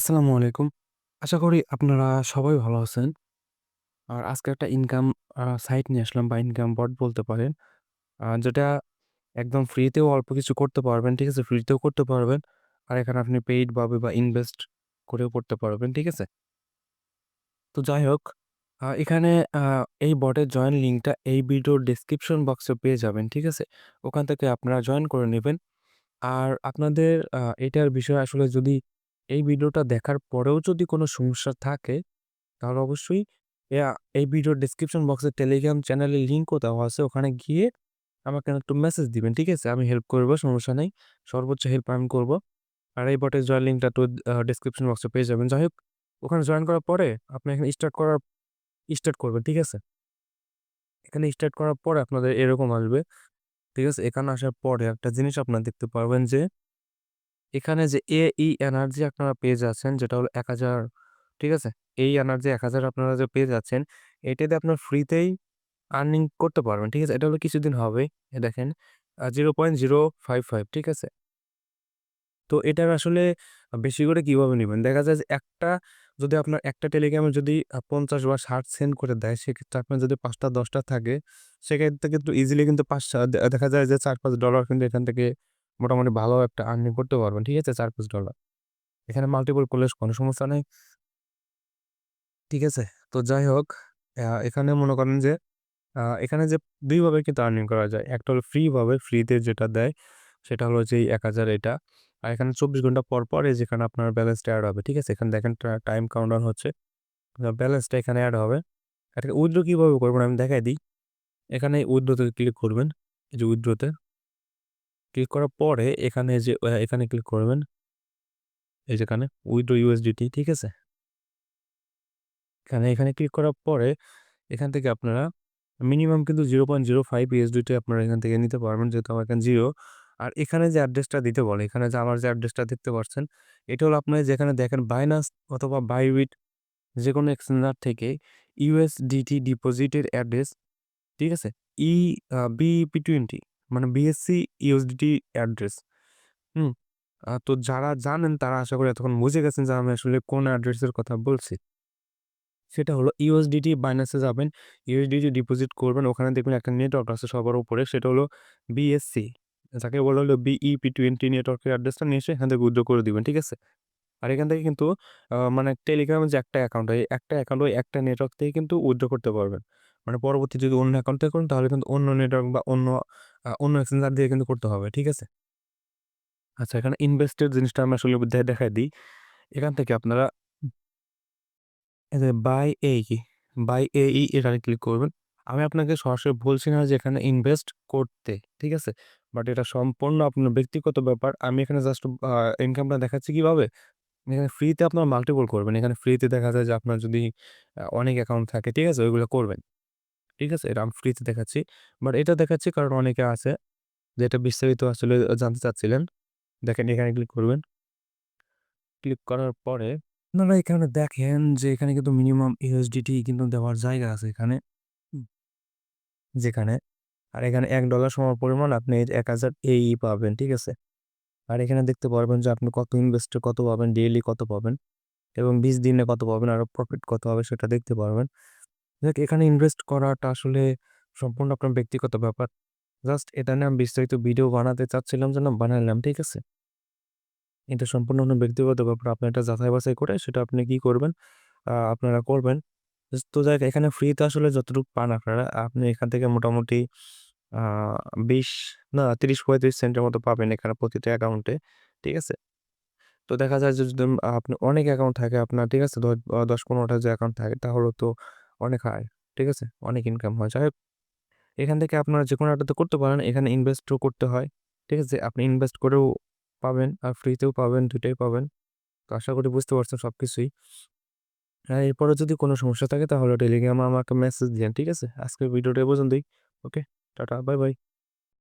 আসসালামু আলাইকুম। আশা করি আপনারা সবাই ভালো আছেন। আর আজকে একটা ইনকাম সাইট নিয়ে আসলাম বা ইনকাম বট বলতে পারেন। যেটা একদম ফ্রিতেও অল্প কিছু করতে পারবেন, ঠিক আছে? ফ্রিতেও করতে পারবেন। আর এখানে আপনি পেইড ভাবে বা ইনভেস্ট করেও করতে পারবেন, ঠিক আছে? তো যাই হোক, এখানে আ এই বটের জয়েন লিঙ্কটা এই ভিডিওর ডেসক্রিপশন বক্সে পেয়ে যাবেন, ঠিক আছে? ওখান থেকে আপনারা জয়েন করে নিবেন। আর আপনাদের এটার বিষয়ে আসলে যদি এই ভিডিওটা দেখার পরেও যদি কোনো সমস্যা থাকে তাহলে অবশ্যই ইয়া এই ভিডিওর ডেসক্রিপশন বক্সে টেলিগ্রাম চ্যানেলের লিঙ্কও দেওয়া আছে। ওখানে গিয়ে আমাকে একটু মেসেজ দিবেন। ঠিক আছে? আমি হেল্প করব, সমস্যা নাই। সর্বোচ্চ হেল্প আমি করব। আর এই বটের জয়েন লিঙ্কটা তো ডেসক্রিপশন বক্সে পেয়ে যাবেন। যাই হোক, ওখানে জয়েন করার পরে আপনি এখানে স্টার্ট করবেন। ঠিক আছে? এখানে স্টার্ট করার পরে আপনাদের এরকম আসবে। ঠিক আছে? এখানে আসার পরে একটা জিনিস আপনারা দেখতে পারবেন যে এখানে যে এই এনার্জি আপনারা পেয়ে যাচ্ছেন যেটা হলো ১,০০০, ঠিক আছে? এই এনার্জি ১,০০০ আপনারা যে পেয়ে যাচ্ছেন, এটা দিয়ে আপনার ফ্রিতেই আর্নিং করতে পারবেন। ঠিক আছে? এটা হলো কিছুদিন হবে। দেখেন 0.055, ঠিক আছে? তো এটার আসলে বেশি করে কিভাবে নিবেন? দেখা যায় যে যদি আপনার একটা টেলিগ্রামে যদি ৫০ বা ৬০ সেন্ড করে দেয়, সেক্ষেত্রে আপনার যদি ৫ টা ১০ টা থাকে, সেক্ষেত্রে কিন্তু ইজিলি কিন্তু ৫ দেখা যায় যে $৪-৫ কিন্তু এখান থেকে মোটামুটি ভালো একটা আর্নিং করতে পারবেন। ঠিক আছে? $৪-৫। এখানে মাল্টিপল করলে কোনো সমস্যা নাই। ঠিক আছে? তো যাই হোক, এখানে মনে করেন যে এখানে যে ২ ভাবে কিন্তু আর্নিং করা যায়। একটা হলো ফ্রি ভাবে, ফ্রিতে যেটা দেয় সেটা হলো যে এই ১,০০০ এটা। আর এখানে ২৪ ঘন্টা পর, পর এই যেখানে আপনার ব্যালেন্সটা এড হবে। ঠিক আছে? এখানে দেখেন টাইম কাউন্টডাউন হচ্ছে। ব্যালেন্সটা এখানে এড হবে। এটাকে উইথড্র কিভাবে করবেন আমি দেখাই দিই। এখানে উইথড্র তে ক্লিক করবেন। এই যে উইথড্র তে ক্লিক করার পরে এখানে যে এখানে ক্লিক করবেন। এই যেখানে উইথড্র ইউএসডিটি, ঠিক আছে? এখানে ক্লিক করার পরে এখান থেকে আপনারা মিনিমাম কিন্তু 0.05 ইউএসডিটি আপনারা এখান থেকে নিতে পারবেন যেহেতু আমার এখানে 0। আর এখানে যে অ্যাড্রেসটা দিতে বলে, এখানে যে আমার যে অ্যাড্রেসটা দেখতে পাচ্ছেন, এটা হলো আপনারা যেখানে দেখেন Binance অথবা Bybit যেকোনো এক্সচেঞ্জার থেকে ইউএসডিটি ডিপোজিটের অ্যাড্রেস, ঠিক আছে? ই বিইপি20 মানে বিএসসি ইউএসডিটি অ্যাড্রেস। হুম? তো যারা জানেন তারা আশা করি এতক্ষণ বুঝে গেছেন যে আমি আসলে কোন অ্যাড্রেসের কথা বলছি। সেটা হলো ইউএসডিটি বাইন্যান্সে যাবেন, ইউএসডিটি ডিপোজিট করবেন। ওখানে দেখবেন একটা নেটওয়ার্ক আছে সবার উপরে সেটা হলো বিএসসি। যাকে বলা হলো বিইপি20 নেটওয়ার্কের অ্যাড্রেসটা নিয়ে এসে এখান থেকে উইথড্র করে দিবেন। ঠিক আছে? আর এখান থেকে কিন্তু মানে টেলিগ্রামের যে একটা অ্যাকাউন্ট, এই একটা অ্যাকাউন্ট ওই একটা নেটওয়ার্ক থেকে কিন্তু উইথড্র করতে পারবেন। মানে পরবর্তী যদি অন্য অ্যাকাউন্ট থেকে করেন তাহলে কিন্তু অন্য নেটওয়ার্ক বা অন্য এক্সচেঞ্জার দিয়ে কিন্তু করতে হবে। ঠিক আছে? আচ্ছা, এখানে ইনভেস্টের জিনিসটা আমি আসলে দেখায় দিই। এখান থেকে আপনারা এই যে বাই এই এখানে ক্লিক করবেন। আমি আপনাকে সরাসরি বলছি না যে এখানে ইনভেস্ট করতে। ঠিক আছে? বাট এটা সম্পূর্ণ আপনার ব্যক্তিগত ব্যাপার। আমি এখানে জাস্ট ইনকামটা দেখাচ্ছি কিভাবে? এখানে ফ্রিতে আপনার মাল্টিপল করবেন। এখানে ফ্রিতে দেখা যায় যে আপনার যদি অনেক অ্যাকাউন্ট থাকে, ঠিক আছে? ওইগুলো করবেন। ঠিক আছে? এটা আমি ফ্রিতে দেখাচ্ছি। বাট এটা দেখাচ্ছি কারণ অনেকে আছে যে এটা বিস্তারিত আসলে জানতে চাচ্ছিলেন। দেখেন এখানে ক্লিক করবেন। ক্লিক করার পরে আপনারা এখানে দেখেন যে এখানে কিন্তু মিনিমাম ইউএসডিটি কিন্তু দেওয়ার জায়গা আছে এখানে। হুম। যেখানে আর এখানে $১ সমপরিমাণ আপনি এই যে ১,০০০ পাবেন। ঠিক আছে? আর এখানে দেখতে পারবেন যে আপনি কত ইনভেস্টে কত পাবেন, ডেইলি কত পাবেন এবং ২০ দিনে কত পাবেন, আরো প্রফিট কত হবে সেটা দেখতে পারবেন। দেখ এখানে ইনভেস্ট করাটা আসলে সম্পূর্ণ আপনার ব্যক্তিগত ব্যাপার। জাস্ট এটা নিয়ে আমি বিস্তারিত ভিডিও বানাতে চাচ্ছিলাম জন্য বানাইলাম। ঠিক আছে? এটা সম্পূর্ণ আপনার ব্যক্তিগত ব্যাপার। আপনি এটা যাচাই বাছাই করে সেটা আপনি কি করবেন, আপনারা করবেন। তো যাই হোক, এখানে ফ্রিতে আসলে যতটুকু পান আপনারা, আপনি এখান থেকে মোটামুটি আ ২০ না ৩০-৩৫ সেন্টের মতো পাবেন এখানে প্রতিটা অ্যাকাউন্টে। ঠিক আছে? তো দেখা যায় যে যদি আপনি অনেক অ্যাকাউন্ট থাকে আপনার, ঠিক আছে? ১০-১৫ টা যে অ্যাকাউন্ট থাকে তাহলে তো অনেক হাই। ঠিক আছে? অনেক ইনকাম হয়। যাই হোক, এখান থেকে আপনারা যেকোনো একটাতে করতে পারেন। এখানে ইনভেস্টও করতে হয়। ঠিক আছে? আপনি ইনভেস্ট করেও পাবেন আর ফ্রিতেও পাবেন, ২ টাই পাবেন। তো আশা করি বুঝতে পারছেন সবকিছুই। এরপরেও যদি কোনো সমস্যা থাকে তাহলে টেলিগ্রামে আমাকে মেসেজ দিয়েন। ঠিক আছে? আজকের ভিডিওটা এ পর্যন্তই। ওকে। টাটা। Bye, by.